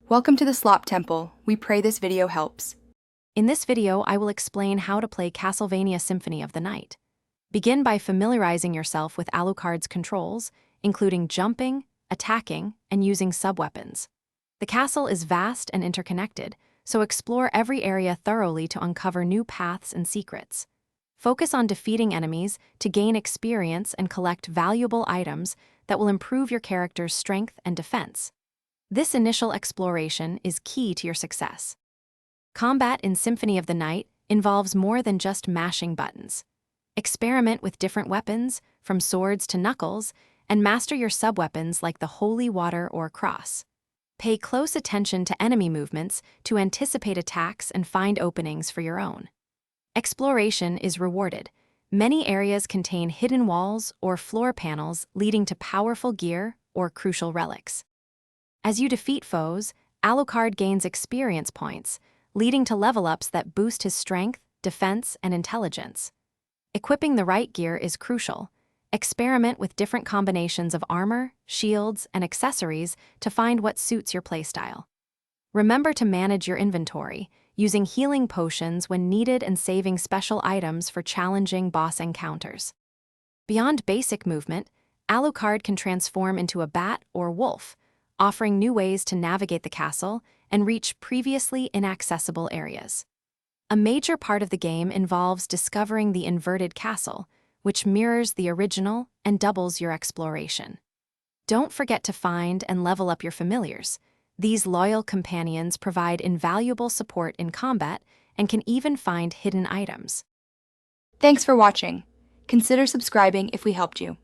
Welcome to the Slop Temple. We pray this video helps. In this video, I will explain how to play Castlevania Symphony of the Night. Begin by familiarizing yourself with Alucard's controls, including jumping, attacking, and using sub-weapons. The castle is vast and interconnected, so explore every area thoroughly to uncover new paths and secrets. Focus on defeating enemies to gain experience and collect valuable items that will improve your character's strength and defense. This initial exploration is key to your success. Combat in Symphony of the Night involves more than just mashing buttons. Experiment with different weapons, from swords to knuckles, and master your sub-weapons like the holy water or cross. Pay close attention to enemy movements to anticipate attacks and find openings for your own. Exploration is rewarded. Many areas contain hidden walls or floor panels leading to powerful gear or crucial relics. As you defeat foes, Alucard gains experience points, leading to level-ups that boost his strength, defense, and intelligence. Equipping the right gear is crucial. Experiment with different combinations of armor, shields, and accessories to find what suits your playstyle. Remember to manage your inventory, using healing potions when needed and saving special items for challenging boss encounters. Beyond basic movement, Alucard can transform into a bat or wolf, offering new ways to navigate the castle and reach previously inaccessible areas. A major part of the game involves discovering the inverted castle, which mirrors the original and doubles your exploration. Don't forget to find and level up your familiars. These loyal companions provide invaluable support in combat and can even find hidden items. Thanks for watching. Consider subscribing if we helped you.